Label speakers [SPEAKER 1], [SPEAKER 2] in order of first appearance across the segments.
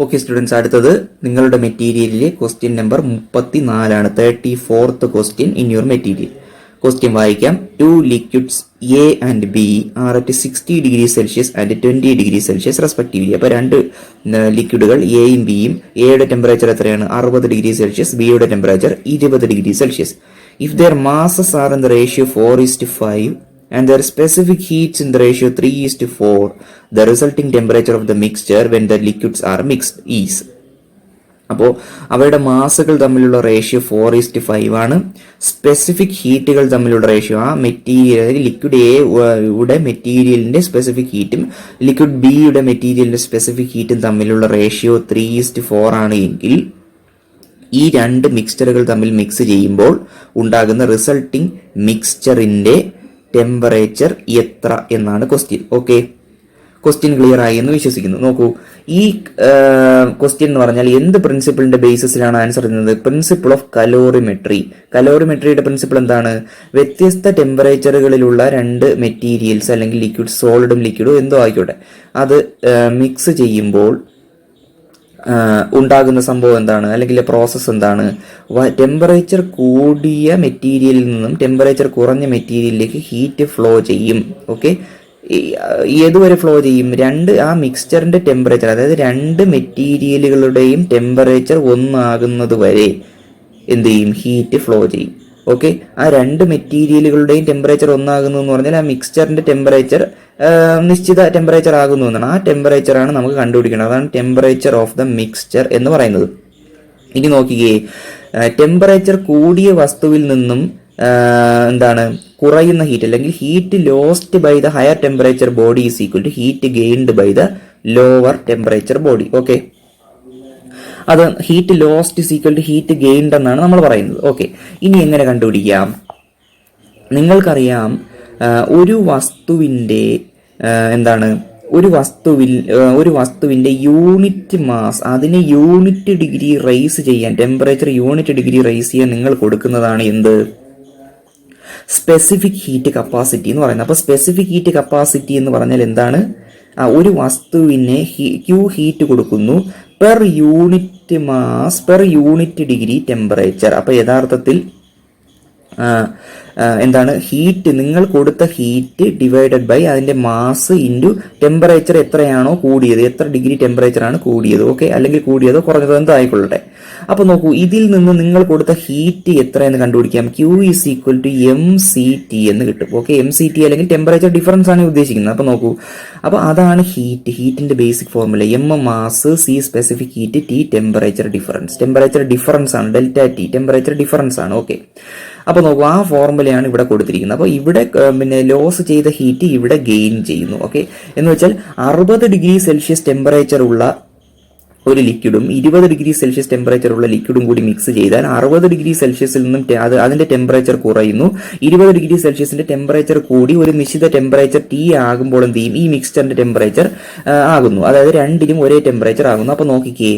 [SPEAKER 1] Okay students, അടുത്തത് നിങ്ങളുടെ മെറ്റീരിയലിലെ question number 34 34th question in your material. Question വായിക്കാം. 2 liquids A and B are at 60 degrees Celsius and 20 degrees Celsius respectively. അപ്പോൾ രണ്ട് ലിക്വിഡുകൾ എയും ബിയും, എയുടെ ടെമ്പറേച്ചർ എത്രയാണ്? 60 ഡിഗ്രി സെൽഷ്യസ്, ബിയുടെ temperature 20 degree Celsius. If their masses are in the ratio 4:5 and their specific heats in the ratio 3:4, the resulting temperature of the mixture when the liquids are mixed is. അപ്പോൾ അവയുടെ മാസുകൾ തമ്മിലുള്ള ratio 4:5 ആണ്. Specific ഹീറ്റുകൾ തമ്മിലുള്ള ratio, ആ material liquid എയുടെ മെറ്റീരിയലിന്റെ specific ഹീറ്റും liquid ബിയുടെ മെറ്റീരിയലിന്റെ സ്പെസിഫിക് ഹീറ്റും തമ്മിലുള്ള റേഷ്യോ 3:4 ആണ് എങ്കിൽ ഈ രണ്ട് മിക്സ്ചറുകൾ തമ്മിൽ മിക്സ് ചെയ്യുമ്പോൾ ഉണ്ടാകുന്ന റിസൾട്ടിംഗ് മിക്സ്ചറിന്റെ ടെമ്പറേച്ചർ എത്ര എന്നാണ് ക്വസ്റ്റ്യൻ. ഓക്കെ, ക്വസ്റ്റ്യൻ ക്ലിയർ ആയി എന്ന് വിശ്വസിക്കുന്നു. നോക്കൂ, ഈ ക്വസ്റ്റ്യൻ എന്ന് പറഞ്ഞാൽ എന്ത് പ്രിൻസിപ്പിളിന്റെ ബേസിസിലാണ് ആൻസർ ചെയ്യുന്നത്? Principle of calorimetry. കലോറിമെട്രിയുടെ പ്രിൻസിപ്പിൾ എന്താണ്? വ്യത്യസ്ത ടെമ്പറേച്ചറുകളിലുള്ള രണ്ട് മെറ്റീരിയൽസ് അല്ലെങ്കിൽ ലിക്വിഡ്, സോളിഡും ലിക്വിഡും എന്തോ ആയിക്കോട്ടെ, അത് മിക്സ് ചെയ്യുമ്പോൾ ഉണ്ടാകുന്ന സംഭവം എന്താണ്, അല്ലെങ്കിൽ പ്രോസസ്സ് എന്താണ്? ടെമ്പറേച്ചർ കൂടിയ മെറ്റീരിയലിൽ നിന്നും ടെമ്പറേച്ചർ കുറഞ്ഞ മെറ്റീരിയലിലേക്ക് ഹീറ്റ് ഫ്ലോ ചെയ്യും. ഓക്കെ, ഏതുവരെ ഫ്ലോ ചെയ്യും? ആ മിക്സ്ചറിന്റെ ടെമ്പറേച്ചർ, അതായത് രണ്ട് മെറ്റീരിയലുകളുടെയും ടെമ്പറേച്ചർ ഒന്നാകുന്നത് വരെ എന്ത് ചെയ്യും? ഹീറ്റ് ഫ്ലോ ചെയ്യും. ഓക്കെ, ആ രണ്ട് മെറ്റീരിയലുകളുടെയും ടെമ്പറേച്ചർ ഒന്നാകുന്നു എന്ന് പറഞ്ഞാൽ ആ മിക്സ്ചറിന്റെ ടെമ്പറേച്ചർ നിശ്ചിത ടെമ്പറേച്ചർ ആകുന്നു എന്നാണ്. ആ ടെമ്പറേച്ചറാണ് നമുക്ക് കണ്ടുപിടിക്കേണ്ടത്. അതാണ് ടെമ്പറേച്ചർ ഓഫ് ദ മിക്സ്ചർ എന്ന് പറയുന്നത്. ഇനി നോക്കിക്കേ, ടെമ്പറേച്ചർ കൂടിയ വസ്തുവിൽ നിന്നും എന്താണ് കുറയുന്ന ഹീറ്റ്, അല്ലെങ്കിൽ heat lost by the higher temperature body is equal to heat gained by the lower temperature body. Okay, അത് heat lost is equal to heat gained എന്നാണ് നമ്മൾ പറയുന്നത്. ഓക്കെ, ഇനി എങ്ങനെ കണ്ടുപിടിക്കാം? നിങ്ങൾക്കറിയാം, ഒരു വസ്തുവിന്റെ ഒരു വസ്തുവിന്റെ യൂണിറ്റ് മാസ്, അതിനെ യൂണിറ്റ് ഡിഗ്രി റൈസ് ചെയ്യാൻ, ടെമ്പറേച്ചർ യൂണിറ്റ് ഡിഗ്രി റൈസ് ചെയ്യാൻ നിങ്ങൾ കൊടുക്കുന്നതാണ് എന്ത്? സ്പെസിഫിക് ഹീറ്റ് കപ്പാസിറ്റി എന്ന് പറയുന്നത്. അപ്പൊ സ്പെസിഫിക് ഹീറ്റ് കപ്പാസിറ്റി എന്ന് പറഞ്ഞാൽ എന്താണ്? ഒരു വസ്തുവിനെ ക്യൂ ഹീറ്റ് കൊടുക്കുന്നു per unit mass per unit degree temperature. അപ്പൊ യഥാർത്ഥത്തിൽ എന്താണ്? ഹീറ്റ്, നിങ്ങൾ കൊടുത്ത ഹീറ്റ് ഡിവൈഡഡ് ബൈ അതിന്റെ മാസ് ഇൻറ്റു ടെമ്പറേച്ചർ എത്രയാണോ കൂടിയത്, എത്ര ഡിഗ്രി ടെമ്പറേച്ചർ ആണ് കൂടിയത്. ഓക്കെ, അല്ലെങ്കിൽ കൂടിയതോ കുറഞ്ഞതോ എന്തോ ആയിക്കൊള്ളട്ടെ. അപ്പൊ നോക്കൂ, ഇതിൽ നിന്ന് നിങ്ങൾ കൊടുത്ത ഹീറ്റ് എത്രയെന്ന് കണ്ടുപിടിക്കാം. Q is equal to mCT എന്ന് കിട്ടും. ഓക്കെ, mCT അല്ലെങ്കിൽ ടെമ്പറേച്ചർ ഡിഫറൻസ് ആണ് ഉദ്ദേശിക്കുന്നത്. അപ്പൊ നോക്കൂ, അപ്പൊ അതാണ് ഹീറ്റിന്റെ basic formula. M mass, C specific heat, T temperature difference. Temperature difference ആണ് ഡെൽറ്റ T, ടെമ്പറേച്ചർ ഡിഫറൻസ് ആണ്. ഓക്കെ, അപ്പൊ നോക്കൂ, ആ ഫോർമുലയാണ് ഇവിടെ കൊടുത്തിരിക്കുന്നത്. അപ്പൊ ഇവിടെ ലോസ് ചെയ്ത ഹീറ്റ് ഇവിടെ ഗെയിൻ ചെയ്യുന്നു. ഓക്കെ, എന്ന് വെച്ചാൽ 60 ഡിഗ്രി സെൽഷ്യസ് ടെമ്പറേച്ചർ ഉള്ള ഒരു ലിക്വിഡും 20 ഡിഗ്രി സെൽഷ്യസ് ടെമ്പറേച്ചർ ഉള്ള ലിക്വിഡും കൂടി മിക്സ് ചെയ്താൽ 60 ഡിഗ്രി സെൽഷ്യസിൽ നിന്നും അതിന്റെ ടെമ്പറേച്ചർ കുറയുന്നു. 20 ഡിഗ്രി സെൽഷ്യസിന്റെ ടെമ്പറേച്ചർ കൂടി ഒരു നിശ്ചിത ടെമ്പറേച്ചർ T ആകുമ്പോൾ എന്ത് ചെയ്യും? ഈ മിക്സ്ചറിന്റെ ടെമ്പറേച്ചർ ആകുന്നു. അതായത് രണ്ടിനും ഒരേ ടെമ്പറേച്ചർ ആകുന്നു. അപ്പൊ നോക്കിക്കേ,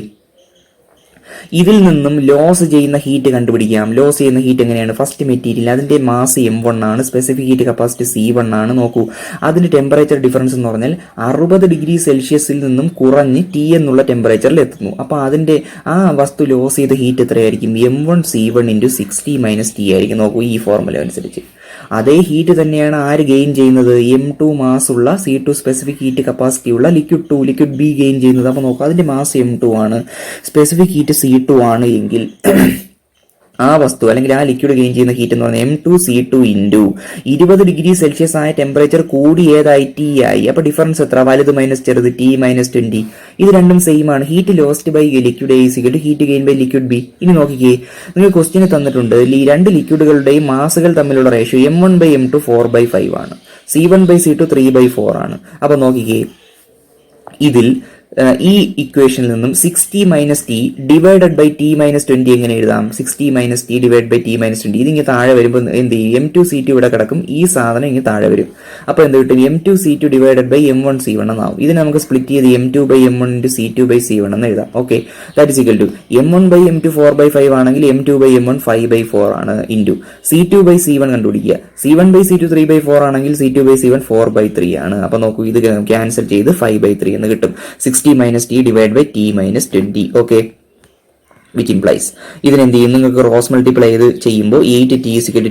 [SPEAKER 1] ഇതിൽ നിന്നും ലോസ് ചെയ്യുന്ന ഹീറ്റ് കണ്ടുപിടിക്കാം. ലോസ് ചെയ്യുന്ന ഹീറ്റ് എങ്ങനെയാണ്? ഫസ്റ്റ് മെറ്റീരിയൽ, അതിന്റെ മാസ് M1 ആണ്, സ്പെസിഫിക് ഹീറ്റ് കപ്പാസിറ്റി C1 ആണ്. നോക്കൂ, അതിന്റെ ടെമ്പറേച്ചർ ഡിഫറൻസ് എന്ന് പറഞ്ഞാൽ 60 ഡിഗ്രി സെൽഷ്യസിൽ നിന്നും കുറഞ്ഞ് T എന്നുള്ള ടെമ്പറേച്ചറിൽ എത്തുന്നു. അപ്പൊ അതിന്റെ ആ വസ്തു ലോസ് ചെയ്ത ഹീറ്റ് എത്രയായിരിക്കും? M1C1 × 60 - T ആയിരിക്കും. നോക്കൂ, ഈ ഫോർമുല അനുസരിച്ച് അതേ ഹീറ്റ് തന്നെയാണ് ആര് ഗെയിൻ ചെയ്യുന്നത്? M2 മാസ് ഉള്ള C2 സ്പെസിഫിക് ഹീറ്റ് കപ്പാസിറ്റി ഉള്ള ലിക്വിഡ് ബി ഗെയിൻ ചെയ്യുന്നത്. അപ്പൊ നോക്കൂ, അതിന്റെ മാസ് M2 ആണ്, സ്പെസിഫിക് ഹീറ്റ് C2 ആണ് എങ്കിൽ ആ വസ്തു അല്ലെങ്കിൽ ആ ലിക്വിഡ് ഗെയിൻ ചെയ്യുന്ന ഹീറ്റ് എന്ന് പറഞ്ഞാൽ M2C2 × 20 ഡിഗ്രി സെൽഷ്യസ് ആയ ടെമ്പറേച്ചർ കൂടി ഏതായി? T ആയി. അപ്പൊ ഡിഫറൻസ് എത്ര? വലുത് മൈനസ് ചെറുത്, T - 20. ഇത് രണ്ടും സെയിം ആണ്. Heat lost by liquid A is equal to heat gain by liquid B. ഇനി നോക്കിക്കേ, നിങ്ങൾ ക്വസ്റ്റ്യന് തന്നിട്ടുണ്ട് രണ്ട് ലിക്വിഡുകളുടെയും മാസുകൾ തമ്മിലുള്ള റേഷ്യോ M1/M2 4/5 ആണ്, C1/C2 3/4 ആണ്. അപ്പൊ നോക്കിക്കേ, ഇതിൽ ഈ ഇക്വേഷനിൽ നിന്നും 60 - T ഡിവൈഡഡ് ബൈ T - 20 എങ്ങനെ എഴുതാം? 60 - T ഡിവൈഡ് ബൈ T - 20. ഇതിങ്ങനെ താഴെ വരുമ്പോൾ എന്ത് ചെയ്യും? M2C2 ഇവിടെ കിടക്കും, ഈ സാധനം ഇങ്ങനെ താഴെ വരും. അപ്പൊ എന്ത് കിട്ടും? M2C2 ഡിവൈഡഡ് ബൈ M1C1 എന്നാവും. ഇത് നമുക്ക് സ്പ്ലിറ്റ് ചെയ്ത് M2/M1 × C2/C1 എന്ന് എഴുതാം. Okay, that is equal to M1/M2 4/5 ആണെങ്കിൽ M2/M1 5/4 ആണ് ഇൻറ്റു C2/C1 കണ്ടുപിടിക്കുക. C1/C2 3/4 ആണെങ്കിൽ C2/C1 4/3 ആണ്. അപ്പൊ നോക്കൂ, ഇത് ക്യാൻസൽ ചെയ്ത് 5/3 എന്ന് കിട്ടും. 60 - t/t - 20. ഓക്കെ, വിച്ച് ഇംപ്ലൈസ് ഇതിനെന്ത് ചെയ്യും, നിങ്ങൾക്ക് ക്രോസ് മൾട്ടിപ്ലൈ ചെയ്ത് ചെയ്യുമ്പോൾ 8t =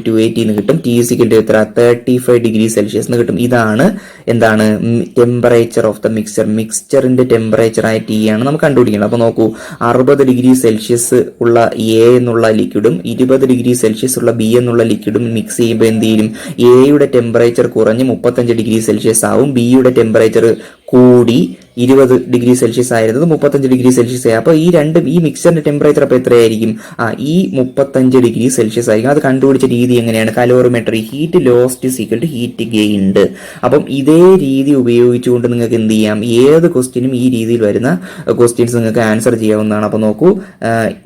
[SPEAKER 1] 280 എന്ന് കിട്ടും. t = എത്ര, 35°C എന്ന് കിട്ടും. ഇതാണ് എന്താണ് ടെമ്പറേച്ചർ ഓഫ് ദ മിക്സ്ചറിന്റെ ടെമ്പറേച്ചർ ആയ ടി ആണ് നമുക്ക് കണ്ടുപിടിക്കണം. അപ്പൊ നോക്കൂ, 60°C ഉള്ള എ എന്നുള്ള ലിക്വിഡും 20°C ഉള്ള ബി എന്നുള്ള ലിക്വിഡും മിക്സ് ചെയ്യുമ്പോൾ എന്ത് ചെയ്യും, എയുടെ ടെമ്പറേച്ചർ കുറഞ്ഞ് 35°C ആവും, ബിയുടെ ടെമ്പറേച്ചർ കൂടി 20°C ആയിരുന്നത് 35°C ആയി. അപ്പൊ ഈ മിക്സറിന്റെ ടെമ്പറേച്ചർ അപ്പൊ എത്രയായിരിക്കും, ഈ 35°C ആയിരിക്കും. അത് കണ്ടുപിടിച്ച രീതി എങ്ങനെയാണ്, calorimetry, heat lost = heat gained. അപ്പം ഇതേ രീതി ഉപയോഗിച്ചുകൊണ്ട് നിങ്ങൾക്ക് എന്ത് ചെയ്യാം, ഏത് ക്വസ്റ്റ്യനും ഈ രീതിയിൽ വരുന്ന ക്വസ്റ്റ്യൻസ് നിങ്ങൾക്ക് ആൻസർ ചെയ്യാവുന്നതാണ്. അപ്പൊ നോക്കൂ,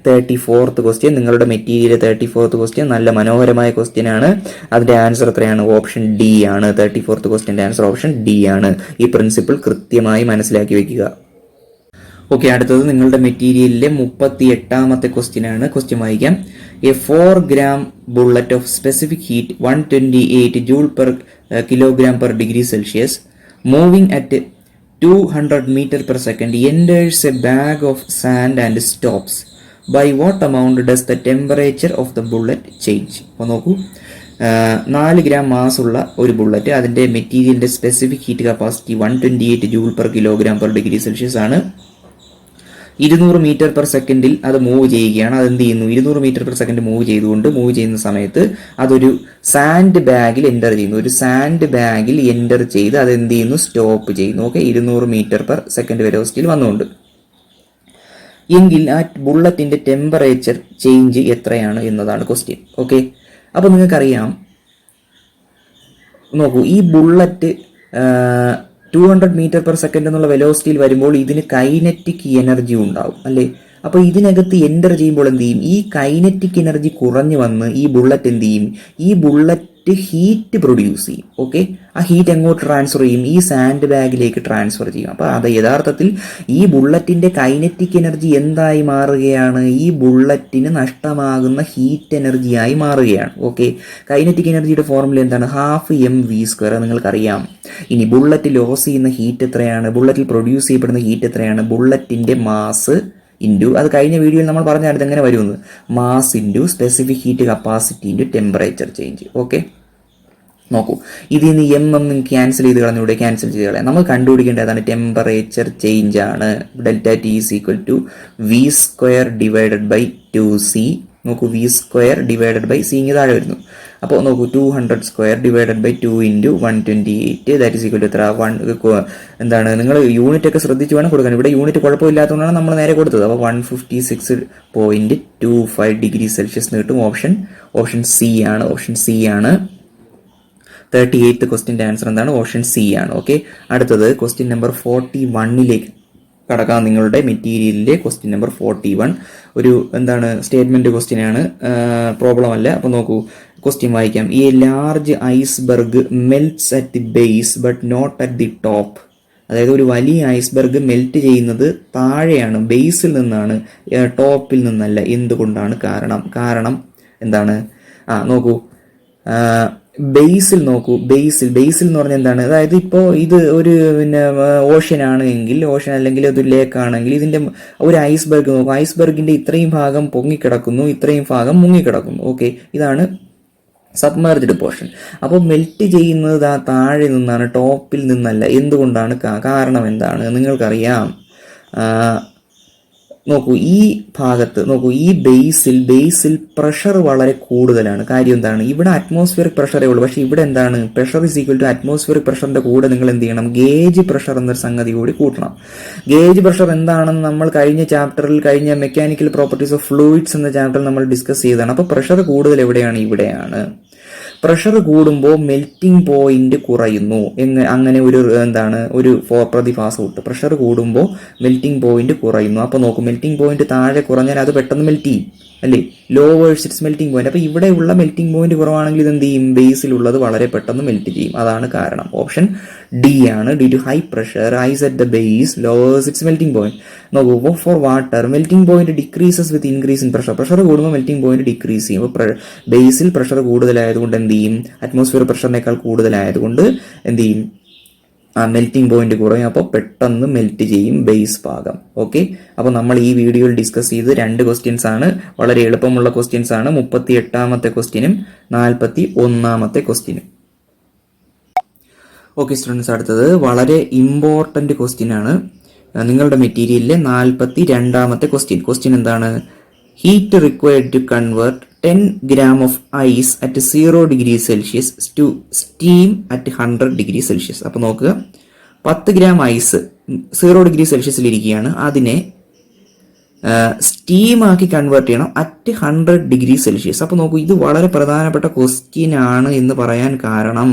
[SPEAKER 1] 34th ക്വസ്റ്റ്യൻ, നിങ്ങളുടെ മെറ്റീരിയൽ 34th ക്വസ്റ്റ്യൻ നല്ല മനോഹരമായ ക്വസ്റ്റ്യൻ ആണ്. അതിന്റെ ആൻസർ എത്രയാണ്, ഓപ്ഷൻ ഡി ആണ്. 34th ക്വസ്റ്റ്യന്റെ ആൻസർ ഓപ്ഷൻ ഡി ആണ്. ഈ പ്രിൻസിപ്പിൾ കൃത്യമായി മനസ്സിലാക്കി വെക്കുക. ഓക്കെ, അടുത്തത് നിങ്ങളുടെ മെറ്റീരിയലിലെ 38ാമത്തെ ക്വസ്റ്റ്യൻ ആണ്. ക്വസ്റ്റ്യൻ വായിക്കാം. A 4 gram bullet of specific heat 128 Joule/kg/°C moving at 200 m/s enters a bag of sand and stops. By what amount does the temperature of the bullet change? അപ്പോൾ നോക്കൂ, 4 gram mass ഉള്ള ഒരു bullet, അതിന്റെ മെറ്റീരിയലിന്റെ specific heat capacity 128 Joule/kg/°C ആണ്. 200 m/s അത് move ചെയ്യുകയാണ്. അതെന്ത് ചെയ്യുന്നു, 200 m/s മൂവ് ചെയ്യുന്ന സമയത്ത് അതൊരു സാൻഡ് ബാഗിൽ എൻ്റർ ചെയ്യുന്നു. ഒരു സാൻഡ് ബാഗിൽ എൻ്റർ ചെയ്ത് അതെന്ത് ചെയ്യുന്നു, സ്റ്റോപ്പ് ചെയ്യുന്നു. ഓക്കെ, 200 m/s വെലോസിറ്റിയിൽ വന്നുകൊണ്ട് എങ്കിൽ ആ ബുള്ളറ്റിന്റെ ടെമ്പറേച്ചർ ചേഞ്ച് എത്രയാണ് എന്നതാണ് ക്വസ്റ്റ്യൻ. ഓക്കെ, അപ്പൊ നിങ്ങൾക്കറിയാം, നോക്കൂ, ഈ ബുള്ളറ്റ് 200 m/s എന്നുള്ള വെലോസിറ്റിയിൽ വരുമ്പോൾ ഇതിന് കൈനറ്റിക് എനർജി ഉണ്ടാവും അല്ലേ. അപ്പൊ ഇതിനകത്ത് എൻ്റർ ചെയ്യുമ്പോൾ എന്ത് ചെയ്യും, ഈ കൈനറ്റിക് എനർജി കുറഞ്ഞു വന്ന് ഈ ബുള്ളറ്റ് എന്ത് ചെയ്യും, ഈ ബുള്ളറ്റ് ഹീറ്റ് പ്രൊഡ്യൂസ് ചെയ്യും. ഓക്കെ, ആ ഹീറ്റ് എങ്ങോട്ട് ട്രാൻസ്ഫർ ചെയ്യും, ഈ സാൻഡ് ബാഗിലേക്ക് ട്രാൻസ്ഫർ ചെയ്യും. അപ്പൊ അത് യഥാർത്ഥത്തിൽ ഈ ബുള്ളറ്റിന്റെ കൈനറ്റിക് എനർജി എന്തായി മാറുകയാണ്, ഈ ബുള്ളറ്റിന് നഷ്ടമാകുന്ന ഹീറ്റ് എനർജിയായി മാറുകയാണ്. ഓക്കെ, കൈനറ്റിക് എനർജിയുടെ ഫോർമുല എന്താണ്, 12mv². നിങ്ങൾക്കറിയാം. ഇനി ബുള്ളറ്റ് ലോസ് ചെയ്യുന്ന ഹീറ്റ് എത്രയാണ്, ബുള്ളറ്റിൽ പ്രൊഡ്യൂസ് ചെയ്യപ്പെടുന്ന ഹീറ്റ് എത്രയാണ്, ബുള്ളറ്റിന്റെ മാസ് ഇൻറ്റു, അത് കഴിഞ്ഞ വീഡിയോയിൽ നമ്മൾ പറഞ്ഞായിരുന്നു എങ്ങനെ വരുമെന്ന്, mass into specific heat capacity into temperature change. Okay, നോക്കൂ, ഇതിൽ നിന്ന് എം ക്യാൻസൽ ചെയ്ത് കളഞ്ഞു, ഇവിടെ ക്യാൻസൽ ചെയ്ത് കളയാം. നമ്മൾ കണ്ടുപിടിക്കേണ്ടതാണ് ടെമ്പറേച്ചർ ചേഞ്ച് ആണ്. ΔT = v²/2c. നോക്കൂ, v²/c ഇങ്ങനെ താഴെ വരുന്നു. അപ്പോൾ നോക്കൂ, 200² / 2 × 128 ദാറ്റ് ഈസ് ഈക്വൽ ടു എത്ര, എന്താണ്, നിങ്ങൾ യൂണിറ്റ് ഒക്കെ ശ്രദ്ധിച്ച് വേണം കൊടുക്കാൻ. ഇവിടെ യൂണിറ്റ് കുഴപ്പമില്ലാത്തതുകൊണ്ടാണ് നമ്മൾ നേരെ കൊടുത്തത്. അപ്പോൾ 156.25°C കിട്ടും. ഓപ്ഷൻ സി ആണ്. 38th ക്വസ്റ്റ്യന്റെ ആൻസർ എന്താണ്, ഓപ്ഷൻ സി ആണ്. ഓക്കെ, അടുത്തത് ക്വസ്റ്റ്യൻ നമ്പർ 41 കടക്കാം. നിങ്ങളുടെ മെറ്റീരിയലിലെ ക്വസ്റ്റ്യൻ നമ്പർ 41 ഒരു എന്താണ് സ്റ്റേറ്റ്മെന്റ് ക്വസ്റ്റ്യൻ ആണ്, പ്രോബ്ലം അല്ല. അപ്പൊ നോക്കൂ, ക്വസ്റ്റ്യൻ വായിക്കാം. A large iceberg melts at the base but not at the top. അതായത് ഒരു വലിയ ഐസ്ബർഗ് മെൽറ്റ് ചെയ്യുന്നത് താഴെയാണ്, ബേസിൽ നിന്നാണ്, ടോപ്പിൽ നിന്നല്ല. എന്തുകൊണ്ടാണ് കാരണം എന്താണ്, നോക്കൂ, ബേസിൽ നോക്കൂ, ബേസിൽ എന്ന് പറഞ്ഞാൽ എന്താണ്, അതായത് ഇപ്പോൾ ഇത് ഒരു ഓഷ്യൻ ആണ് എങ്കിൽ, ഓഷ്യൻ അല്ലെങ്കിൽ അതൊരു ലേക്ക് ആണെങ്കിൽ, ഇതിന്റെ ഒരു ഐസ്ബർഗ് നോക്കൂ, ഐസ്ബർഗിന്റെ ഇത്രയും ഭാഗം പൊങ്ങിക്കിടക്കുന്നു, ഇത്രയും ഭാഗം മുങ്ങിക്കിടക്കുന്നു. ഓക്കെ, ഇതാണ് സബ്മർജ്ഡ് പോർഷൻ. അപ്പോൾ മെൽറ്റ് ചെയ്യുന്നത് താഴെ നിന്നാണ്, ടോപ്പിൽ നിന്നല്ല. എന്തുകൊണ്ടാണ്, കാരണം എന്താണ് നിങ്ങൾക്കറിയാം. നോക്കൂ, ഈ ഭാഗത്ത് നോക്കൂ, ഈ ബേസിൽ പ്രഷർ വളരെ കൂടുതലാണ്. കാര്യം എന്താണ്, ഇവിടെ അറ്റ്മോസ്ഫിയറിക് പ്രഷറേ ഉള്ളൂ. പക്ഷെ ഇവിടെ എന്താണ്, pressure is equal to atmospheric പ്രഷറിന്റെ കൂടെ നിങ്ങൾ എന്ത് ചെയ്യണം, ഗേജ് പ്രഷർ എന്നൊരു സംഗതി കൂടി കൂട്ടണം. ഗേജ് പ്രഷർ എന്താണെന്ന് നമ്മൾ കഴിഞ്ഞ മെക്കാനിക്കൽ പ്രോപ്പർട്ടീസ് ഓഫ് ഫ്ലൂയിഡ്സ് എന്ന ചാപ്റ്ററിൽ നമ്മൾ ഡിസ്കസ് ചെയ്തതാണ്. അപ്പോൾ പ്രഷർ കൂടുതൽ എവിടെയാണ്, ഇവിടെയാണ്. പ്രഷർ കൂടുമ്പോൾ മെൽറ്റിംഗ് പോയിന്റ് കുറയുന്നു. അങ്ങനെ ഒരു പ്രതിഭാസം ഉണ്ട്. പ്രഷർ കൂടുമ്പോൾ മെൽറ്റിംഗ് പോയിന്റ് കുറയുന്നു. അപ്പോൾ നോക്കും, മെൽറ്റിംഗ് പോയിന്റ് താഴെ കുറഞ്ഞാൽ അത് പെട്ടെന്ന് മെൽറ്റ് ചെയ്യും അല്ലേ, ലോവേഴ്സ് ഇറ്റ്സ് മെൽറ്റിംഗ് പോയിന്റ്. അപ്പോൾ ഇവിടെയുള്ള മെൽറ്റിംഗ് പോയിന്റ് കുറവാണെങ്കിൽ ഇത് എന്ത് ചെയ്യും, ബേസിലുള്ളത് വളരെ പെട്ടെന്ന് മെൽറ്റ് ചെയ്യും. അതാണ് കാരണം. ഓപ്ഷൻ ഡി ആണ്. Due to high pressure ice at the base lowers its melting point. നോക്കൂ, for water melting point decreases with increase in pressure. Pressure കൂടുമ്പോൾ മെൽറ്റിംഗ് പോയിന്റ് ഡിക്രീസ് ചെയ്യും. അപ്പോൾ ബേസിൽ പ്രഷർ കൂടുതലായതുകൊണ്ട് എന്ത് ചെയ്യും, അറ്റ്മോസ്ഫിയർ പ്രഷറിനേക്കാൾ കൂടുതലായതുകൊണ്ട് എന്ത് ചെയ്യും, മെൽറ്റിംഗ് പോയിന്റ് കുറയും. അപ്പോൾ പെട്ടെന്ന് മെൽറ്റ് ചെയ്യും ബേസ് ഭാഗം. ഓക്കെ, അപ്പോൾ നമ്മൾ ഈ വീഡിയോയിൽ ഡിസ്കസ് ചെയ്ത് 2 ക്വസ്റ്റ്യൻസ് ആണ്, വളരെ എളുപ്പമുള്ള ക്വസ്റ്റ്യൻസ് ആണ്. 38ാമത്തെ ക്വസ്റ്റ്യനും 41ാമത്തെ ക്വസ്റ്റ്യനും. ഓക്കെ സ്റ്റുഡൻസ്, അടുത്തത് വളരെ ഇമ്പോർട്ടന്റ് ക്വസ്റ്റ്യൻ ആണ്. നിങ്ങളുടെ മെറ്റീരിയലിലെ 42ാമത്തെ ക്വസ്റ്റ്യൻ എന്താണ്? Heat required to convert 10 gram of ice at 0 degrees Celsius to steam at 100 degrees Celsius. അപ്പോൾ നോക്കുക, 10 gram ഐസ് 0 ഡിഗ്രി സെൽഷ്യസിൽ ഇരിക്കുകയാണ്. അതിനെ സ്റ്റീമാക്കി കൺവേർട്ട് ചെയ്യണം അറ്റ് 100 ഡിഗ്രി സെൽഷ്യസ്. അപ്പോൾ നോക്കൂ, ഇത് വളരെ പ്രധാനപ്പെട്ട ക്വസ്റ്റ്യൻ ആണ് എന്ന് പറയാൻ കാരണം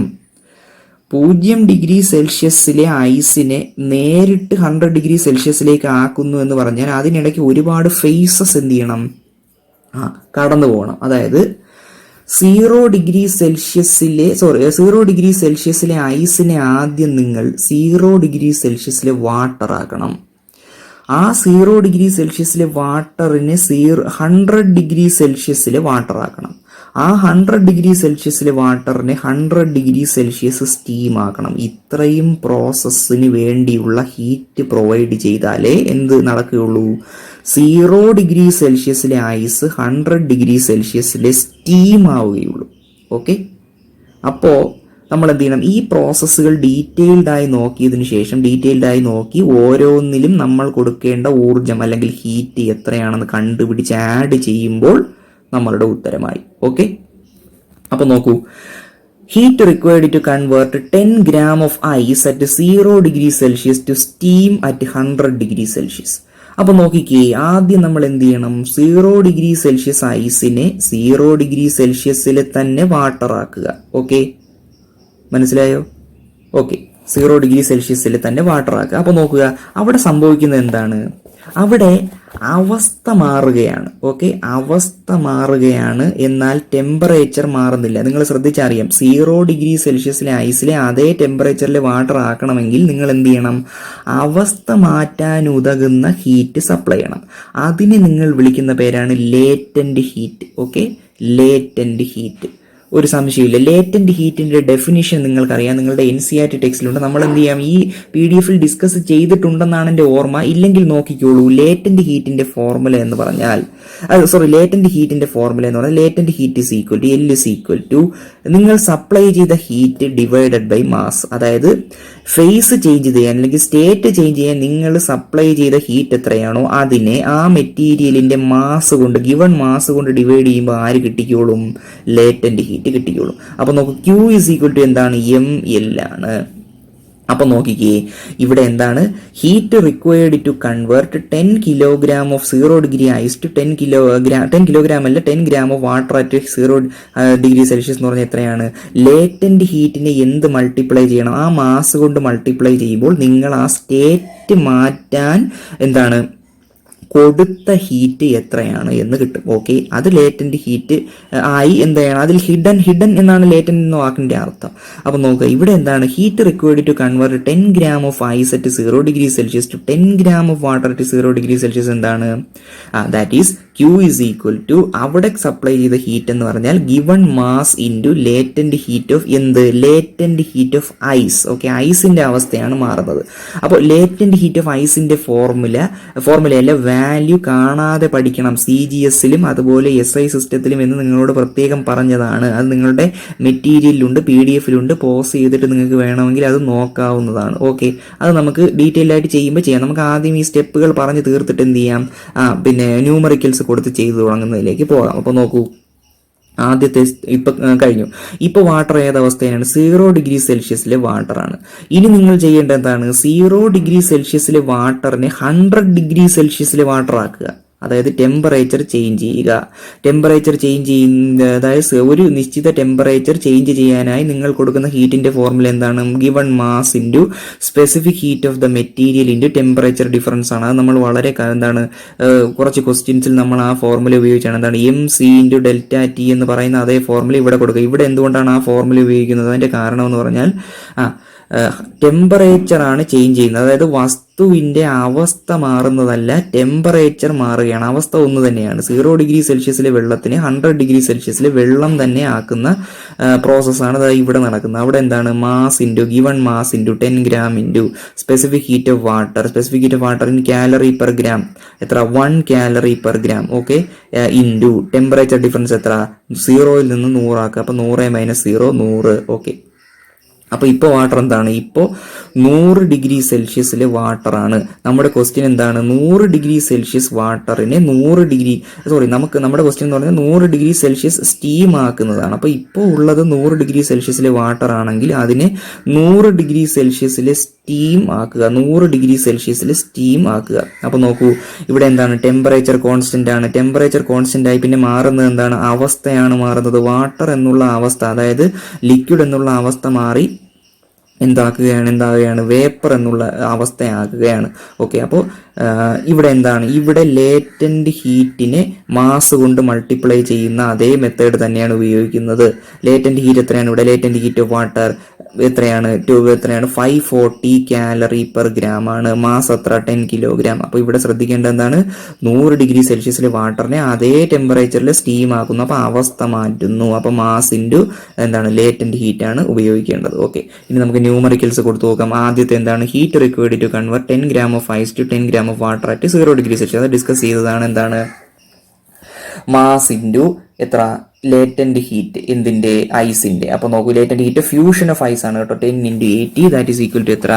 [SPEAKER 1] 0 ഡിഗ്രി സെൽഷ്യസിലെ ഐസിനെ നേരിട്ട് 100 ഡിഗ്രി സെൽഷ്യസിലേക്ക് ആക്കുന്നു എന്ന് പറഞ്ഞാൽ അതിനിടയ്ക്ക് ഒരുപാട് ഫേസസ് എന്ത് ചെയ്യണം? കടന്നു പോകണം. അതായത് 0 ഡിഗ്രി സെൽഷ്യസിലെ ഐസിനെ ആദ്യം നിങ്ങൾ 0 ഡിഗ്രി സെൽഷ്യസിലെ വാട്ടർ ആക്കണം. ആ 0 ഡിഗ്രി സെൽഷ്യസിലെ വാട്ടറിനെ 100 ഡിഗ്രി സെൽഷ്യസിലെ വാട്ടർ ആക്കണം. ആ 100 ഡിഗ്രി സെൽഷ്യസിലെ വാട്ടറിനെ 100 ഡിഗ്രി സെൽഷ്യസ് സ്റ്റീം ആക്കണം. ഇത്രയും പ്രോസസ്സിന് വേണ്ടിയുള്ള ഹീറ്റ് പ്രൊവൈഡ് ചെയ്താലേ എന്ത് നടക്കുകയുള്ളൂ? 0 ഡിഗ്രി സെൽഷ്യസിലെ ഐസ് 100 ഡിഗ്രി സെൽഷ്യസിലെ സ്റ്റീം ആവുകയുള്ളൂ. ഓക്കെ, അപ്പോൾ നമ്മൾ എന്ത് ചെയ്യണം? ഈ പ്രോസസ്സുകൾ ഡീറ്റെയിൽഡായി നോക്കി ഓരോന്നിലും നമ്മൾ കൊടുക്കേണ്ട ഊർജം അല്ലെങ്കിൽ ഹീറ്റ് എത്രയാണെന്ന് കണ്ടുപിടിച്ച് ആഡ് ചെയ്യുമ്പോൾ നമ്മളുടെ ഉത്തരമായി. ഓക്കെ, അപ്പൊ നോക്കൂ, heat required to convert 10 gram of ice at 0 degree Celsius to steam at 100 degree Celsius. അപ്പൊ നോക്കിക്കേ, ആദ്യം നമ്മൾ എന്ത് ചെയ്യണം? 0 ഡിഗ്രി സെൽഷ്യസ് ഐസിനെ 0 ഡിഗ്രി സെൽഷ്യസിൽ തന്നെ വാട്ടർ ആക്കുക. ഓക്കെ, മനസ്സിലായോ? ഓക്കെ, 0 ഡിഗ്രി സെൽഷ്യസിൽ തന്നെ വാട്ടർ ആക്കുക. അപ്പൊ നോക്കുക, അവിടെ സംഭവിക്കുന്നത് എന്താണ്? അവിടെ അവസ്ഥ മാറുകയാണ്. ഓക്കെ, അവസ്ഥ മാറുകയാണ്, എന്നാൽ ടെമ്പറേച്ചർ മാറുന്നില്ല. നിങ്ങൾ ശ്രദ്ധിച്ചറിയാം, 0 ഡിഗ്രി സെൽഷ്യസിലെ ഐസിലെ അതേ ടെമ്പറേച്ചറിൽ വാട്ടർ ആക്കണമെങ്കിൽ നിങ്ങൾ എന്ത് ചെയ്യണം? അവസ്ഥ മാറ്റാൻ ഉതകുന്ന ഹീറ്റ് സപ്ലൈ ചെയ്യണം. അതിനെ നിങ്ങൾ വിളിക്കുന്ന പേരാണ് latent heat. Okay, latent heat. ഒരു സംശയമില്ല, ലേറ്റന്റ് ഹീറ്റിന്റെ ഡെഫിനിഷൻ നിങ്ങൾക്കറിയാം, നിങ്ങളുടെ NCERT ടെക്സ്റ്റിലുണ്ട്. നമ്മൾ എന്ത് ചെയ്യാം? ഈ PDF ഡിസ്കസ് ചെയ്തിട്ടുണ്ടെന്നാണ് എൻ്റെ ഓർമ്മ. ഇല്ലെങ്കിൽ നോക്കിക്കോളൂ. ലേറ്റന്റ് ഹീറ്റിന്റെ ഫോർമുല എന്ന് പറഞ്ഞാൽ latent heat is equal to L is equal to നിങ്ങൾ സപ്ലൈ ചെയ്ത ഹീറ്റ് ഡിവൈഡഡ് ബൈ മാസ്. അതായത് ഫേസ് ചേഞ്ച് ചെയ്യാൻ അല്ലെങ്കിൽ സ്റ്റേറ്റ് ചേഞ്ച് ചെയ്യാൻ നിങ്ങൾ സപ്ലൈ ചെയ്ത ഹീറ്റ് എത്രയാണോ അതിനെ ആ മെറ്റീരിയലിന്റെ മാസ് കൊണ്ട്, ഗിവൺ മാസ് കൊണ്ട് ഡിവൈഡ് ചെയ്യുമ്പോൾ ആര് കിട്ടിക്കോളും? ലേറ്റന്റ് ഹീറ്റ് കിട്ടിക്കോളും. അപ്പൊ നോക്കൂ, Q ഈസ് ഈക്വൽ ടു എന്താണ്? ML ആണ്. അപ്പൊ നോക്കിക്കേ, ഇവിടെ എന്താണ്? Heat required to convert 10 kilogram of 0 degree ice to 10 kilogram അല്ല 10 gram of water at 0 degree Celsius എന്ന് പറഞ്ഞാൽ എത്രയാണ്? ലേറ്റന്റ് ഹീറ്റിനെ എന്ത് മൾട്ടിപ്ലൈ ചെയ്യണം? ആ മാസ് കൊണ്ട് മൾട്ടിപ്ലൈ ചെയ്യുമ്പോൾ നിങ്ങൾ ആ സ്റ്റേറ്റ് മാറ്റാൻ എന്താണ് കൊടുത്ത ഹീറ്റ് എത്രയാണ് എന്ന് കിട്ടും. ഓക്കെ, അത് ലേറ്റന്റ് ഹീറ്റ് ആയി എന്താണ്? അതിൽ ഹിഡൻ എന്നാണ് ലേറ്റന്റ് എന്ന വാക്കിന്റെ അർത്ഥം. അപ്പൊ നോക്കുക, ഇവിടെ എന്താണ്? Heat required to convert 10 gram of ice at 0 degree Celsius to 10 gram of water at 0 degree Celsius എന്താണ്? That is Q is equal to അവിടെ സപ്ലൈ ചെയ്ത ഹീറ്റ് എന്ന് പറഞ്ഞാൽ given mass into latent heat of latent heat of ice. Okay, ഐസിന്റെ അവസ്ഥയാണ് മാറുന്നത്. അപ്പോൾ latent heat of ഐസിന്റെ ഫോർമുലയല്ല വാല്യൂ കാണാതെ പഠിക്കണം. CGS-ലും അതുപോലെ SI സിസ്റ്റത്തിലും എന്ന് നിങ്ങളോട് പ്രത്യേകം പറഞ്ഞതാണ്. അത് നിങ്ങളുടെ മെറ്റീരിയലിലുണ്ട്, PDF-ലുണ്ട്. പോസ് ചെയ്തിട്ട് നിങ്ങൾക്ക് വേണമെങ്കിൽ അത് നോക്കാവുന്നതാണ്. ഓക്കെ, അത് നമുക്ക് ഡീറ്റെയിൽ ആയിട്ട് ചെയ്യുമ്പോൾ ചെയ്യാം. നമുക്ക് ആദ്യം ഈ സ്റ്റെപ്പുകൾ പറഞ്ഞു തീർത്തിട്ട് എന്ത് ചെയ്യാം? പിന്നെ ന്യൂമറിക്കൽസ് കൊടുത്ത് ചെയ്തു തുടങ്ങുന്നതിലേക്ക് പോകാം. അപ്പോൾ നോക്കൂ, ആദ്യത്തെ ഇപ്പൊ കഴിഞ്ഞു. ഇപ്പൊ വാട്ടർ ഏതവസ്ഥയാണ്? 0 ഡിഗ്രി സെൽഷ്യസിലെ വാട്ടർ ആണ്. ഇനി നിങ്ങൾ ചെയ്യേണ്ടത് എന്താണ്? 0 ഡിഗ്രി സെൽഷ്യസിലെ വാട്ടറിനെ 100 ഡിഗ്രി സെൽഷ്യസിലെ വാട്ടർ ആക്കുക. അതായത് ടെമ്പറേച്ചർ ചേഞ്ച് ചെയ്യുക. അതായത് ഒരു നിശ്ചിത ടെമ്പറേച്ചർ ചേഞ്ച് ചെയ്യാനായി നിങ്ങൾ കൊടുക്കുന്ന ഹീറ്റിന്റെ ഫോർമുല എന്താണ്? Given mass into specific heat of the material into temperature difference ആണ്. അത് നമ്മൾ വളരെ കുറച്ച് ക്വസ്റ്റ്യൻസിൽ നമ്മൾ ആ ഫോർമുല ഉപയോഗിച്ചാണ്. എന്താണ്? MC ഇൻറ്റു ഡെൽറ്റ T എന്ന് പറയുന്ന അതേ ഫോർമുല ഇവിടെ കൊടുക്കുക. ഇവിടെ എന്തുകൊണ്ടാണ് ആ ഫോർമുല ഉപയോഗിക്കുന്നത്? അതിന്റെ കാരണം എന്ന് പറഞ്ഞാൽ ടെമ്പറേച്ചർ ആണ് ചേഞ്ച് ചെയ്യുന്നത്. അതായത് വസ്തുവിൻ്റെ അവസ്ഥ മാറുന്നതല്ല, ടെമ്പറേച്ചർ മാറുകയാണ്. അവസ്ഥ ഒന്ന് തന്നെയാണ്. 0 ഡിഗ്രി സെൽഷ്യസിലെ വെള്ളത്തിനെ 100 ഡിഗ്രി സെൽഷ്യസിലെ വെള്ളം തന്നെ ആക്കുന്ന പ്രോസസ്സാണ് ഇവിടെ നടക്കുന്നത്. അവിടെ എന്താണ്, mass into given mass into 10 gram into specific heat of water. Specific heat of water in calorie per gram എത്ര, 1 calorie per gram. Okay, into temperature difference എത്ര, 0ൽ നിന്ന് 100 ആക്കുക. അപ്പോൾ 100 - 0 100. ഓക്കെ, അപ്പോൾ ഇപ്പോൾ വാട്ടർ എന്താണ്, ഇപ്പോൾ 100 ഡിഗ്രി സെൽഷ്യസിലെ വാട്ടറാണ്. നമ്മുടെ ക്വസ്റ്റ്യൻ എന്താണ്, 100 ഡിഗ്രി സെൽഷ്യസ് വാട്ടറിനെ നമ്മുടെ ക്വസ്റ്റ്യൻ എന്ന് പറഞ്ഞാൽ 100 ഡിഗ്രി സെൽഷ്യസ് സ്റ്റീം ആക്കുന്നതാണ്. അപ്പോൾ ഇപ്പോൾ ഉള്ളത് 100 ഡിഗ്രി സെൽഷ്യസിലെ വാട്ടർ ആണെങ്കിൽ അതിനെ 100 ഡിഗ്രി സെൽഷ്യസിലെ സ്റ്റീം ആക്കുക. 100 ഡിഗ്രി സെൽഷ്യസിൽ സ്റ്റീം ആക്കുക. അപ്പോൾ നോക്കൂ, ഇവിടെ എന്താണ്, ടെമ്പറേച്ചർ കോൺസ്റ്റന്റ് ആണ്. ടെമ്പറേച്ചർ കോൺസ്റ്റന്റ് ആയി പിന്നെ മാറുന്നത് എന്താണ്, അവസ്ഥയാണ് മാറുന്നത്. വാട്ടർ എന്നുള്ള അവസ്ഥ, അതായത് ലിക്വിഡ് എന്നുള്ള അവസ്ഥ മാറി എന്താകുകയാണ്, വേപ്പർ എന്നുള്ള അവസ്ഥയാകുകയാണ്. ഓക്കെ, അപ്പോൾ ഇവിടെ എന്താണ്, ഇവിടെ ലേറ്റന്റ് ഹീറ്റിനെ മാസ് കൊണ്ട് മൾട്ടിപ്ലൈ ചെയ്യുന്ന അതേ മെത്തേഡ് തന്നെയാണ് ഉപയോഗിക്കുന്നത്. ലേറ്റന്റ് ഹീറ്റ് എത്രയാണ് ഇവിടെ, ലേറ്റന്റ് ഹീറ്റ് ഓഫ് വാട്ടർ എത്രയാണ്, 540 കാലറി പെർ ഗ്രാം ആണ്. മാസ് എത്ര, 10 കിലോഗ്രാം. അപ്പോൾ ഇവിടെ ശ്രദ്ധിക്കേണ്ടത് എന്താണ്, 100 ഡിഗ്രി സെൽഷ്യസിലെ വാട്ടറിനെ അതേ ടെമ്പറേച്ചറിൽ സ്റ്റീം ആക്കുന്നു. അപ്പോൾ അവസ്ഥ മാറ്റുന്നു. അപ്പോൾ മാസ് ഇൻറ്റു എന്താണ്, ലേറ്റന്റ് ഹീറ്റ് ആണ് ഉപയോഗിക്കേണ്ടത്. ഓക്കെ, ഇനി നമുക്ക് ന്യൂമറിക്കൽസ് കൊടുത്തു നോക്കാം. ആദ്യത്തെ എന്താണ്, heat required to convert 10 gram of ice to 10 gram of water at 0 degree Celsius. അത് ഡിസ്കസ് ചെയ്തതാണ്. എന്താണ്, മാസ് ഇൻറ്റു എത്ര, ലേറ്റന്റ് ഹീറ്റ് എന്തിന്റെ, ഐസിന്റെ. അപ്പൊ നോക്കൂ, latent heat fusion of ice ആണ് കേട്ടോ. 10 × 80 ദാറ്റ് ഈസ് ഈക്വൽ ടു എത്ര,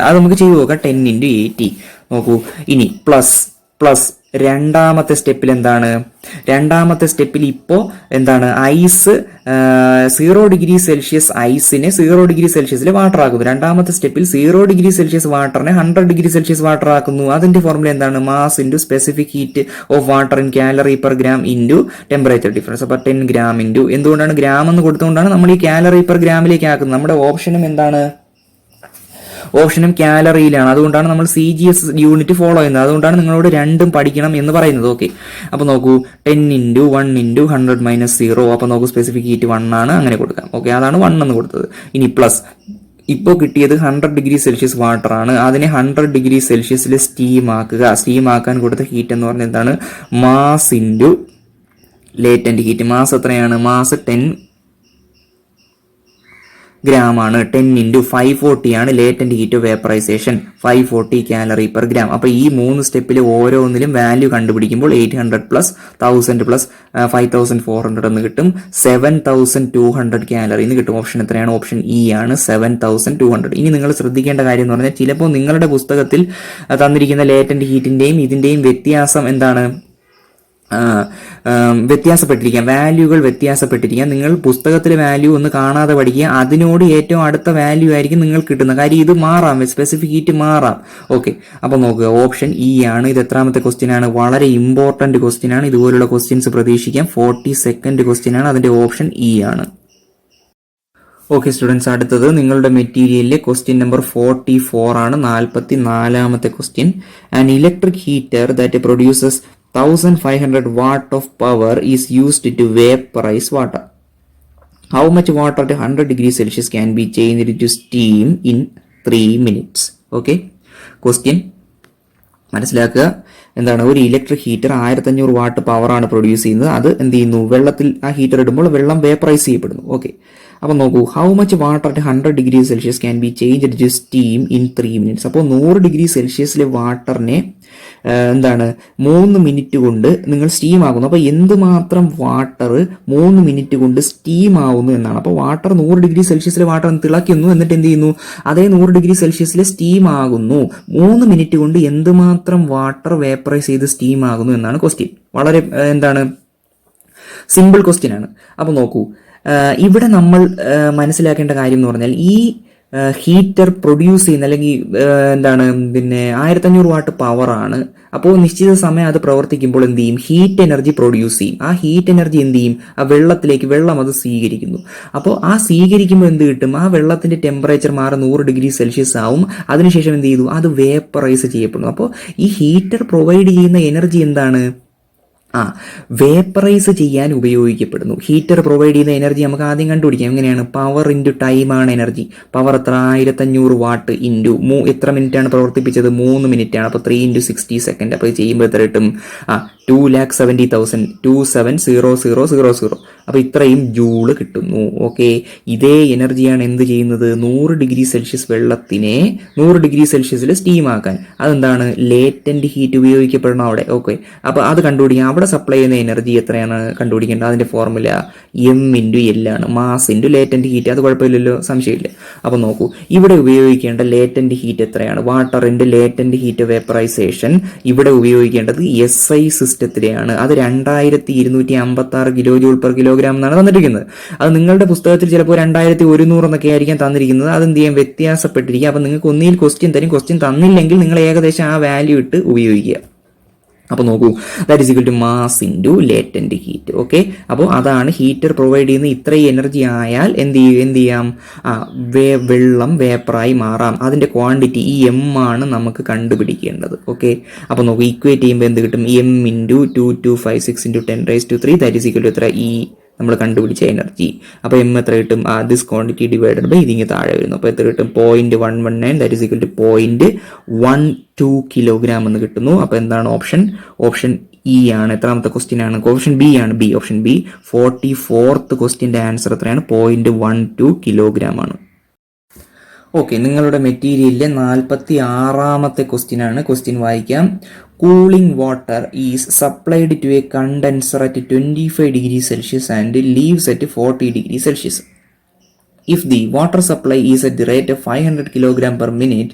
[SPEAKER 1] അത് നമുക്ക് ചെയ്തു നോക്കാം. 10 × 80 നോക്കൂ. ഇനി പ്ലസ് രണ്ടാമത്തെ സ്റ്റെപ്പിൽ എന്താണ്, രണ്ടാമത്തെ സ്റ്റെപ്പിൽ ഇപ്പോൾ എന്താണ്, ഐസ് 0 ഡിഗ്രി സെൽഷ്യസ് ഐസിനെ 0 ഡിഗ്രി സെൽഷ്യസിൽ വാട്ടർ ആക്കുന്നു. രണ്ടാമത്തെ സ്റ്റെപ്പിൽ 0 ഡിഗ്രി സെൽഷ്യസ് വാട്ടറിനെ 100 ഡിഗ്രി സെൽഷ്യസ് വാട്ടർ ആക്കുന്നു. അതിന്റെ ഫോർമുല എന്താണ്, mass into specific heat of water in calorie per gram into temperature difference. അപ്പോൾ 10 ഗ്രാം ഇൻറ്റു, എന്തുകൊണ്ടാണ് ഗ്രാം എന്ന് കൊടുത്തുകൊണ്ടാണ് നമ്മൾ ഈ കാലറി പെർ ഗ്രാമിലേക്ക് ആക്കുന്നത്. നമ്മുടെ ഓപ്ഷനും എന്താണ്, ഓപ്ഷനും കാലറിയിലാണ്. അതുകൊണ്ടാണ് നമ്മൾ CGS യൂണിറ്റ് ഫോളോ ചെയ്യുന്നത്. അതുകൊണ്ടാണ് നിങ്ങളോട് രണ്ടും പഠിക്കണം എന്ന് പറയുന്നത്. ഓക്കെ, അപ്പോൾ നോക്കൂ, 10 × 1 × 100 - 0. അപ്പോൾ നോക്കൂ, സ്പെസിഫിക് ഹീറ്റ് 1 ആണ്, അങ്ങനെ കൊടുക്കാം. ഓക്കെ, അതാണ് 1 എന്ന് കൊടുത്തത്. ഇനി പ്ലസ്, ഇപ്പോൾ കിട്ടിയത് 100 ഡിഗ്രി സെൽഷ്യസ് വാട്ടർ ആണ്. അതിനെ 100 ഡിഗ്രി സെൽഷ്യസിൽ സ്റ്റീം ആക്കുക. സ്റ്റീം ആക്കാൻ കൊടുത്ത ഹീറ്റ് എന്ന് പറഞ്ഞാൽ എന്താണ്, mass into latent heat. Mass എത്രയാണ്, മാസ് 10 ഗ്രാം ആണ്. 10 × 540 ആണ് latent heat of vaporisation, 540 calorie per gram. അപ്പൊ ഈ 3 സ്റ്റെപ്പിൽ ഓരോന്നിലും വാല്യൂ കണ്ടുപിടിക്കുമ്പോൾ 800 + 1000 + 5400 എന്ന് കിട്ടും. 7200 കാലറി എന്ന് കിട്ടും. ഓപ്ഷൻ എത്രയാണ്, ഓപ്ഷൻ ഇ ആണ്, 7200. ഇനി നിങ്ങൾ ശ്രദ്ധിക്കേണ്ട കാര്യം എന്ന് പറഞ്ഞാൽ, ചിലപ്പോൾ നിങ്ങളുടെ പുസ്തകത്തിൽ തന്നിരിക്കുന്ന ലേറ്റന്റ് ഹീറ്റിന്റെയും ഇതിന്റെയും വ്യത്യാസം എന്താണ്, വ്യത്യാസപ്പെട്ടിരിക്കാം, വാല്യൂകൾ വ്യത്യാസപ്പെട്ടിരിക്കാം. നിങ്ങൾ പുസ്തകത്തിലെ വാല്യൂ ഒന്ന് കാണാതെ പഠിക്കുക. അതിനോട് ഏറ്റവും അടുത്ത വാല്യൂ ആയിരിക്കും നിങ്ങൾക്ക് കിട്ടുന്നത്. കാര്യം ഇത് മാറാം, സ്പെസിഫിക് ഹീറ്റ് മാറാം. ഓക്കെ, അപ്പൊ നോക്കുക, ഓപ്ഷൻ ഇ ആണ്. ഇത് എത്രാമത്തെ ക്വസ്റ്റ്യൻ ആണ്, വളരെ ഇമ്പോർട്ടന്റ് ക്വസ്റ്റ്യൻ ആണ്. ഇതുപോലുള്ള ക്വസ്റ്റ്യൻസ് പ്രതീക്ഷിക്കാം. 42nd ക്വസ്റ്റ്യൻ ആണ്. അതിന്റെ ഓപ്ഷൻ ഇ ആണ്. ഓക്കെ സ്റ്റുഡൻസ്, അടുത്തത് നിങ്ങളുടെ മെറ്റീരിയലിലെ ക്വസ്റ്റ്യൻ നമ്പർ 44 ആണ്. 44ാമത്തെ question. An electric heater that produces 1500 watt of power is used to vaporize water. How much water at 100 degrees Celsius can be changed to steam in 3 minutes? Okay, question മനസ്സിലാക്കുക. എന്താണ്, ഒരു electric heater 1500 watt power ആണ് produce ചെയ്യുന്നത്. അത് എന്ത് ചെയ്യുന്നു, വെള്ളത്തിൽ ആ ഹീറ്റർ ഇടുമ്പോൾ വെള്ളം വേപ്പറൈസ് ചെയ്യപ്പെടുന്നു. ഓക്കെ, അപ്പൊ നോക്കൂ, how much water at 100 degree Celsius can be changed to steam in 3 minutes. അപ്പോൾ 100 ഡിഗ്രി സെൽഷ്യസിലെ വാട്ടറിനെ എന്താണ് 3 മിനിറ്റ് കൊണ്ട് നിങ്ങൾ സ്റ്റീം ആകുന്നു. അപ്പോൾ എന്തുമാത്രം വാട്ടർ 3 മിനിറ്റ് കൊണ്ട് സ്റ്റീം ആവുന്നു എന്നാണ്. അപ്പോൾ വാട്ടർ 100 ഡിഗ്രി സെൽഷ്യസിലെ വാട്ടർ തിളയ്ക്കുന്നു, എന്നിട്ട് എന്ത് ചെയ്യുന്നു, അതേ 100 ഡിഗ്രി സെൽഷ്യസിലെ സ്റ്റീം ആകുന്നു. 3 മിനിറ്റ് കൊണ്ട് എന്തുമാത്രം വാട്ടർ വേപ്പറൈസ് ചെയ്ത് സ്റ്റീം ആകുന്നു എന്നാണ് ക്വസ്റ്റ്യൻ. വളരെ എന്താണ്, സിമ്പിൾ ക്വസ്റ്റ്യൻ ആണ്. അപ്പോൾ നോക്കൂ, ഇവിടെ നമ്മൾ മനസ്സിലാക്കേണ്ട കാര്യം എന്ന് പറഞ്ഞാൽ, ഈ ഹീറ്റർ പ്രൊഡ്യൂസ് ചെയ്യുന്ന അല്ലെങ്കിൽ എന്താണ്, പിന്നെ 1500 വാട്ട് പവർ ആണ്. അപ്പോൾ നിശ്ചിത സമയം അത് പ്രവർത്തിക്കുമ്പോൾ എന്ത് ചെയ്യും, ഹീറ്റ് എനർജി പ്രൊഡ്യൂസ് ചെയ്യും. ആ ഹീറ്റ് എനർജി എന്ത് ചെയ്യും, ആ വെള്ളം അത് സ്വീകരിക്കുന്നു. അപ്പോൾ ആ സ്വീകരിക്കുമ്പോൾ എന്ത് കിട്ടും, ആ വെള്ളത്തിന്റെ ടെമ്പറേച്ചർ മാറി 100 ഡിഗ്രി സെൽഷ്യസ് ആവും. അതിനുശേഷം എന്ത് ചെയ്തു, അത് വേപ്പറൈസ് ചെയ്യപ്പെടുന്നു. അപ്പോൾ ഈ ഹീറ്റർ പ്രൊവൈഡ് ചെയ്യുന്ന എനർജി എന്താണ്, ആ വേപ്പറൈസ് ചെയ്യാൻ ഉപയോഗിക്കപ്പെടുന്നു. ഹീറ്റർ പ്രൊവൈഡ് ചെയ്യുന്ന എനർജി നമുക്ക് ആദ്യം കണ്ടുപിടിക്കാം. എങ്ങനെയാണ്? പവർ ഇൻറ്റു ടൈമാണ് എനർജി. പവർ എത്ര? 1500 വാട്ട് ഇൻറ്റു എത്ര മിനിറ്റാണ് പ്രവർത്തിപ്പിച്ചത്? 3 മിനിറ്റാണ്. അപ്പോൾ 3 ഇൻറ്റു 60 സെക്കൻഡ്. അപ്പോൾ ചെയ്യുമ്പോൾ എത്ര കിട്ടും? 2,70,000 2,700,000. അപ്പോൾ ഇത്രയും ജൂള് കിട്ടുന്നു. ഓക്കെ, ഇതേ എനർജിയാണ് എന്ത് ചെയ്യുന്നത്? 100°C വെള്ളത്തിനെ 100°C സ്റ്റീം ആക്കാൻ. അതെന്താണ്? ലേറ്റന്റ് ഹീറ്റ് ഉപയോഗിക്കപ്പെടണം അവിടെ. ഓക്കെ, അപ്പോൾ അത് കണ്ടുപിടിക്കാം. അവിടെ സപ്ലൈ ചെയ്യുന്ന എനർജി എത്രയാണ് കണ്ടുപിടിക്കേണ്ടത്? അതിന്റെ ഫോർമുല M×L ആണ്. Mass into latent heat. അത് കുഴപ്പമില്ലല്ലോ, സംശയമില്ല. അപ്പോൾ നോക്കൂ, ഇവിടെ ഉപയോഗിക്കേണ്ട ലേറ്റന്റ് ഹീറ്റ് എത്രയാണ്? വാട്ടറിന്റെ ലേറ്റന്റ് ഹീറ്റ് വേപ്പറൈസേഷൻ ഇവിടെ ഉപയോഗിക്കേണ്ടത് SI സിസ്റ്റത്തിലെയാണ്. അത് 2256 kJ/kg എന്നാണ് തന്നിരിക്കുന്നത്. അത് നിങ്ങളുടെ പുസ്തകത്തിൽ ചിലപ്പോൾ 2100 എന്നൊക്കെ ആയിരിക്കും തന്നിരിക്കുന്നത്. അത് എന്ത് ചെയ്യാൻ വ്യത്യാസപ്പെട്ടിരിക്കും. അപ്പോൾ നിങ്ങൾക്ക് ഒന്നിൽ ക്വസ്റ്റ്യൻ തരും, ക്വസ്റ്റ്യൻ തന്നില്ലെങ്കിൽ നിങ്ങൾ ഏകദേശം ആ വാല്യൂ ഇട്ട് ഉപയോഗിക്കുക. അപ്പോൾ നോക്കൂ, that is equal to mass into latent heat. Okay, അപ്പോൾ അതാണ് ഹീറ്റർ പ്രൊവൈഡ് ചെയ്യുന്ന ഇത്രയും എനർജി ആയാൽ എന്ത് ചെയ്യാം? വെള്ളം വേപ്പറായി മാറാം. അതിന്റെ ക്വാണ്ടിറ്റി ഈ M ആണ് നമുക്ക് കണ്ടുപിടിക്കേണ്ടത്. ഓക്കെ, അപ്പോൾ നോക്കൂ, ഇക്വേറ്റ് ചെയ്യുമ്പോൾ എന്ത് കിട്ടും? M×2256 × 10⁻³ that is equal to എത്ര? നമ്മൾ കണ്ടുപിടിച്ച എനർജി. അപ്പോൾ M എത്ര കിട്ടും? ദിസ് ക്വാണ്ടിറ്റി ഡിവൈഡഡ് ബൈ ഇതിങ്ങനെ താഴെ വരുന്നു. അപ്പോൾ എത്ര കിട്ടും? 0.119 that is equal to 0.12 kilogram എന്ന് കിട്ടുന്നു. അപ്പോൾ എന്താണ് ഓപ്ഷൻ? ഓപ്ഷൻ E ആണ്. എത്രാമത്തെ ക്വസ്റ്റ്യൻ ആണ്? ഓപ്ഷൻ ബി ആണ്. ഓപ്ഷൻ ബി 44th ക്വസ്റ്റ്യന്റെ ആൻസർ എത്രയാണ്? 0.12 കിലോഗ്രാം ആണ്. ഓക്കെ, നിങ്ങളുടെ മെറ്റീരിയലിലെ 46ാമത്തെ ക്വസ്റ്റ്യൻ ആണ്. ക്വസ്റ്റ്യൻ വായിക്കാം. Cooling water is supplied to a condenser at 25°C and leaves at 40°C. If the water supply is at the rate of 500 kg per minute,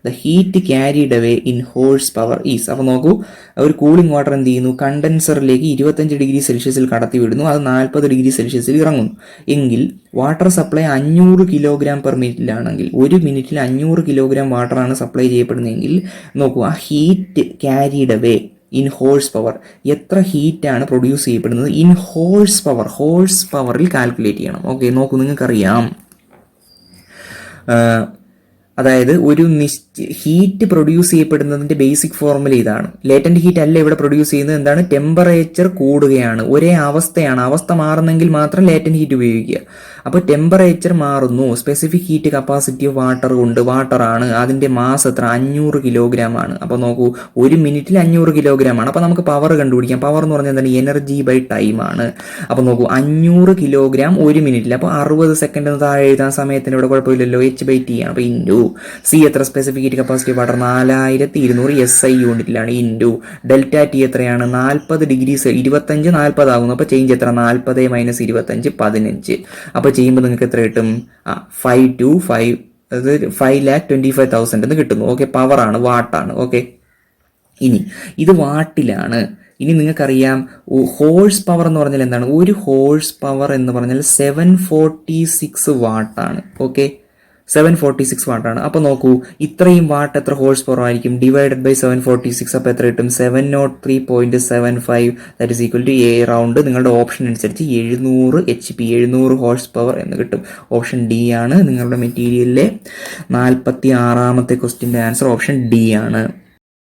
[SPEAKER 1] the heat carried away in horsepower is. അപ്പോൾ നോക്കൂ, ഒരു cooling water എന്ത് ചെയ്യുന്നു? കണ്ടൻസറിലേക്ക് 25°C കടത്തി വിടുന്നു. അത് 40°C ഇറങ്ങുന്നു. എങ്കിൽ വാട്ടർ സപ്ലൈ 500 kg/മിനിറ്റിലാണെങ്കിൽ, ഒരു മിനിറ്റിൽ 500 kg വാട്ടറാണ് സപ്ലൈ ചെയ്യപ്പെടുന്നതെങ്കിൽ നോക്കൂ, ആ heat carried away in horse power എത്ര ഹീറ്റാണ് പ്രൊഡ്യൂസ് ചെയ്യപ്പെടുന്നത്? ഇൻ ഹോഴ്സ് പവറിൽ കാൽക്കുലേറ്റ് ചെയ്യണം. ഓക്കെ, നോക്കൂ, നിങ്ങൾക്കറിയാം, അതായത് ഒരു ഹീറ്റ് പ്രൊഡ്യൂസ് ചെയ്യപ്പെടുന്നതിന്റെ ബേസിക് ഫോർമുല ഇതാണ്. ലേറ്റന്റ് ഹീറ്റ് അല്ല ഇവിടെ പ്രൊഡ്യൂസ് ചെയ്യുന്നത്. എന്താണ്? ടെമ്പറേച്ചർ കൂടുകയാണ്, ഒരേ അവസ്ഥയാണ്. അവസ്ഥ മാറുന്നെങ്കിൽ മാത്രം ലേറ്റന്റ് ഹീറ്റ് ഉപയോഗിക്കുക. അപ്പോൾ ടെമ്പറേച്ചർ മാറുന്നു. Specific heat capacity of water ഉണ്ട്. വാട്ടറാണ്, അതിന്റെ മാസ് എത്ര? 500 കിലോഗ്രാം ആണ്. അപ്പോൾ നോക്കൂ, ഒരു മിനിറ്റിൽ 500 കിലോഗ്രാം ആണ്. അപ്പോൾ നമുക്ക് പവർ കണ്ടുപിടിക്കാം. പവർ എന്ന് പറഞ്ഞാൽ എന്താണ്? എനർജി ബൈ ടൈം ആണ്. അപ്പോൾ നോക്കൂ, 500 കിലോഗ്രാം ഒരു മിനിറ്റിൽ. അപ്പോൾ 60 സെക്കൻഡ് താഴെ എഴുതാൻ സമയത്തിന് ഇവിടെ കുഴപ്പമില്ലല്ലോ. H/T ആണ്. അപ്പോൾ ഇൻറ്റു സി എത്ര? Specific heat capacity water 4200 SI യൂണിറ്റിലാണ്. ഇൻറ്റു ഡെൽറ്റ ടി എത്രയാണ്? 40°C. 25 40 ആകുന്നു. അപ്പോൾ ചേഞ്ച് എത്ര? 40 - 25 15. അപ്പോൾ ചെയ്യുമ്പോൾ നിങ്ങൾക്ക് എത്ര കിട്ടും? 525, അതായത് 5,25,000 എന്ന് കിട്ടുന്നു. ഓക്കെ, പവറാണ്, വാട്ടാണ്. ഓക്കെ, ഇനി ഇത് വാട്ടിലാണ്. ഇനി നിങ്ങൾക്കറിയാം ഹോഴ്സ് പവർ എന്ന് പറഞ്ഞാൽ എന്താണ്? ഒരു ഹോഴ്സ് പവർ എന്ന് പറഞ്ഞാൽ 746 വാട്ടാണ്. ഓക്കെ, 746 വാട്ടാണ്. അപ്പോൾ നോക്കൂ, ഇത്രയും വാട്ട് എത്ര ഹോഴ്സ് പവർ ആയിരിക്കും? Divided by 746. അപ്പോൾ എത്ര കിട്ടും? 703.75 that is equal to a round നിങ്ങളുടെ ഓപ്ഷൻ അനുസരിച്ച് 700 HP 700 ഹോഴ്സ് പവർ എന്ന് കിട്ടും. ഓപ്ഷൻ ഡി ആണ് നിങ്ങളുടെ മെറ്റീരിയലിലെ 46ാമത്തെ ക്വസ്റ്റ്യൻ്റെ ആൻസർ. ഓപ്ഷൻ ഡി ആണ്.